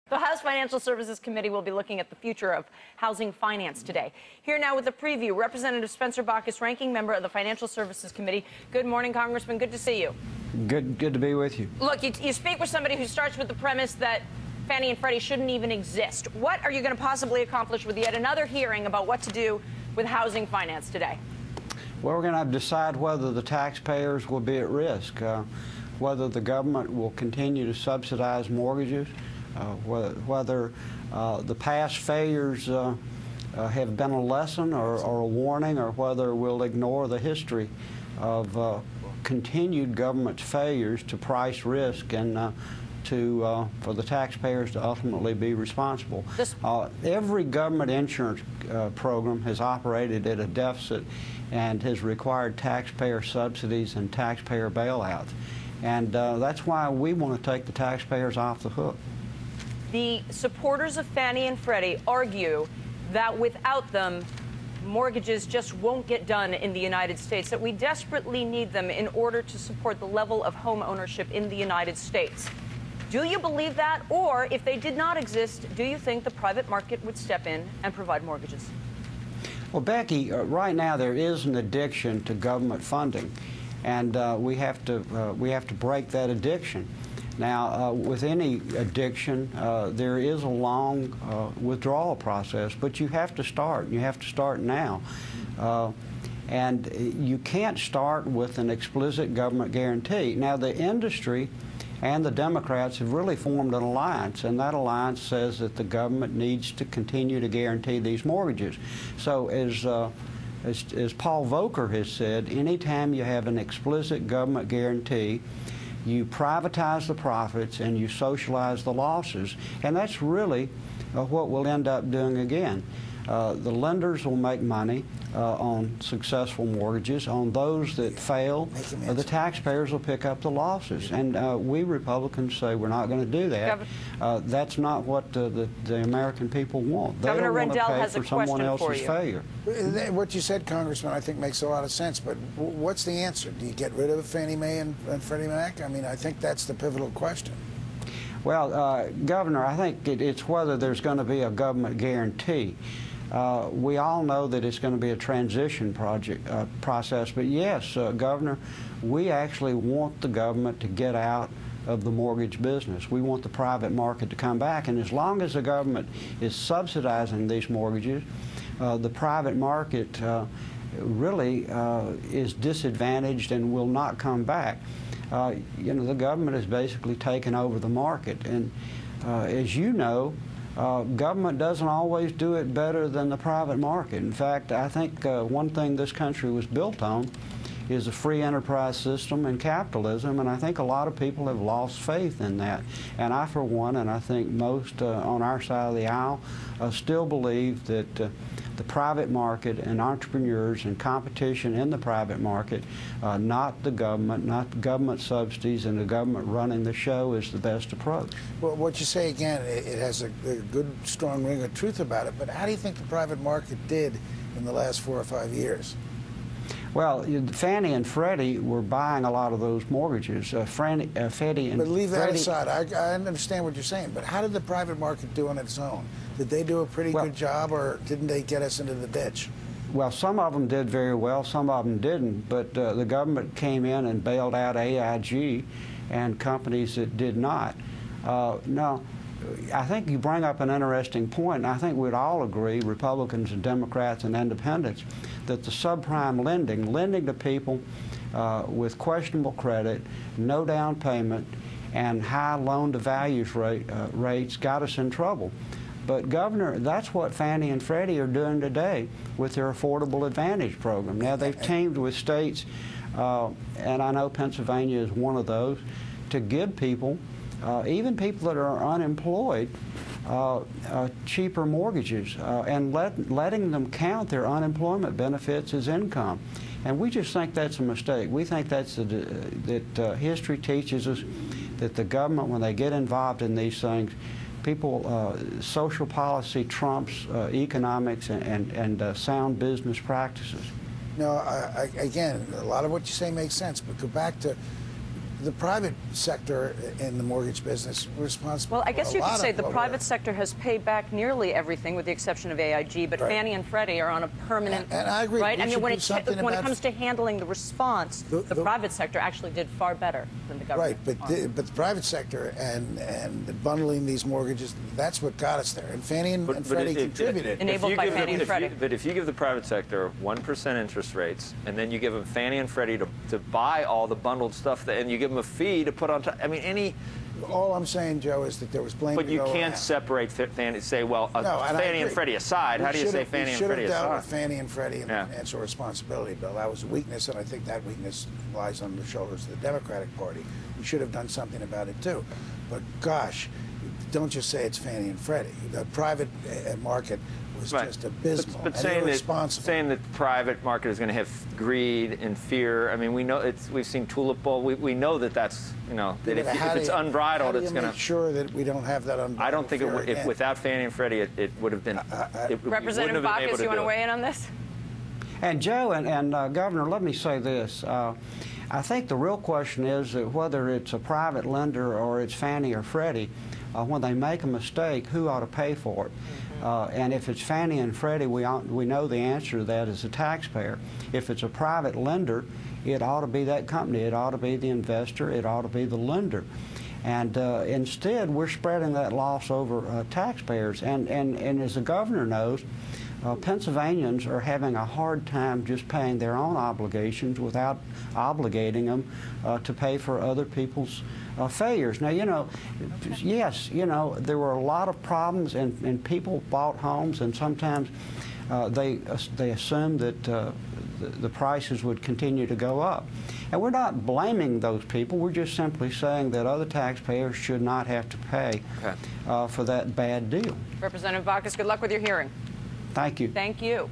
The House Financial Services Committee will be looking at the future of housing finance today. Here now with a preview, Representative Spencer Bachus, ranking member of the Financial Services Committee. Good morning, Congressman. Good to see you. Good to be with you. Look, you speak with somebody who starts with the premise that Fannie and Freddie shouldn't even exist. What are you going to possibly accomplish with yet another hearing about what to do with housing finance today? Well, we're going to decide whether the taxpayers will be at risk, whether the government will continue to subsidize mortgages, whether the past failures have been a lesson or a warning, or whether we'll ignore the history of continued government failures to price risk and for the taxpayers to ultimately be responsible. Every government insurance program has operated at a deficit and has required taxpayer subsidies and taxpayer bailouts. And that's why we want to take the taxpayers off the hook. The supporters of Fannie and Freddie argue that without them, mortgages just won't get done in the United States, that we desperately need them in order to support the level of home ownership in the United States. Do you believe that? Or if they did not exist, do you think the private market would step in and provide mortgages? Well, Becky, right now there is an addiction to government funding, and we have to break that addiction. Now, with any addiction, there is a long withdrawal process, but you have to start. You have to start now. And you can't start with an explicit government guarantee. Now, the industry and the Democrats have really formed an alliance, and that alliance says that the government needs to continue to guarantee these mortgages. So as Paul Volcker has said, anytime you have an explicit government guarantee, you privatize the profits and you socialize the losses, and that's really what we'll end up doing again. The lenders will make money on successful mortgages. On those that fail, the taxpayers will pick up the losses. And we Republicans say we're not going to do that. That's not what the American people want. They Governor don't want to Rendell pay has a for someone question for else's you. failure. What you said, Congressman, I think makes a lot of sense. But what's the answer? Do you get rid of Fannie Mae and Freddie Mac? I mean, I think that's the pivotal question. Well, Governor, I think it's whether there's going to be a government guarantee. We all know that it's going to be a transition process, but yes, Governor, we actually want the government to get out of the mortgage business. We want the private market to come back, and as long as the government is subsidizing these mortgages, the private market really is disadvantaged and will not come back. You know, the government has basically taken over the market, and as you know, government doesn't always do it better than the private market. In fact, I think one thing this country was built on is a free enterprise system and capitalism, and I think a lot of people have lost faith in that. And I, for one, and I think most on our side of the aisle, still believe that the private market and entrepreneurs and competition in the private market, not the government subsidies and the government running the show, is the best approach. Well, what you say, again, it has a good, strong ring of truth about it, but how do you think the private market did in the last 4 or 5 years? Well, Fannie and Freddie were buying a lot of those mortgages. Freddie and But leave that aside. I understand what you're saying, but how did the private market do on its own? Did they do a pretty good job, or didn't they get us into the ditch? Well, some of them did very well, some of them didn't, but the government came in and bailed out AIG and companies that did not. Now, I think you bring up an interesting point, and I think we'd all agree, Republicans and Democrats and independents, that the subprime lending to people with questionable credit, no down payment, and high loan-to-values rates got us in trouble. But, Governor, that's what Fannie and Freddie are doing today with their Affordable Advantage program. Now, they've teamed with states, and I know Pennsylvania is one of those, to give people, even people that are unemployed, cheaper mortgages and letting them count their unemployment benefits as income. And we just think that's a mistake. We think that's that history teaches us that the government, when they get involved in these things, social policy trumps economics and sound business practices. No, again, a lot of what you say makes sense, but go back to the private sector in the mortgage business responsible. Well, I guess you could say the what private sector has paid back nearly everything, with the exception of AIG, but Right. Fannie and Freddie are on a permanent. And I agree. Right? We I mean, should when do it something when it about- comes to handling the response, the private sector actually did far better than the government. Right, but the private sector and bundling these mortgages, that's what got us there. And Fannie and Freddie contributed. Enabled by Fannie and Freddie. But if you give the private sector 1% interest rates, and then you give them Fannie and Freddie to buy all the bundled stuff, and you give them a fee to put on top, I mean, All I'm saying, Joe, is that there was blame. But to you go can't around. separate Fannie, say, well, No, and I Fannie and agree. Freddie aside. How do you say Fannie and Freddie We should have dealt aside? with Fannie and Freddie and Yeah. financial responsibility bill. That was a weakness, and I think that weakness lies on the shoulders of the Democratic Party. We should have done something about it too. But gosh, don't just say it's Fannie and Freddie. The private market was Right. just abysmal But and saying irresponsible. that the private market is going to have greed and fear. I mean, we know we've seen Tulip Bowl. We know that's that if it's unbridled, it's going to. Make sure that we don't have that unbridled. I don't think fear if again. without Fannie and Freddie, it would have been. Representative Bachus, you want to weigh in on this? And Joe and Governor, let me say this. I think the real question is that whether it's a private lender or it's Fannie or Freddie, when they make a mistake, who ought to pay for it? And if it's Fannie and Freddie, we know the answer to that is the taxpayer. If it's a private lender, it ought to be that company. It ought to be the investor. It ought to be the lender. And instead, we're spreading that loss over taxpayers. And as the governor knows, Pennsylvanians are having a hard time just paying their own obligations without obligating them to pay for other people's failures. Now, yes, there were a lot of problems, and people bought homes, and sometimes they assumed that the prices would continue to go up. And we're not blaming those people. We're just simply saying that other taxpayers should not have to pay for that bad deal. Representative Bachus, good luck with your hearing. Thank you. Thank you.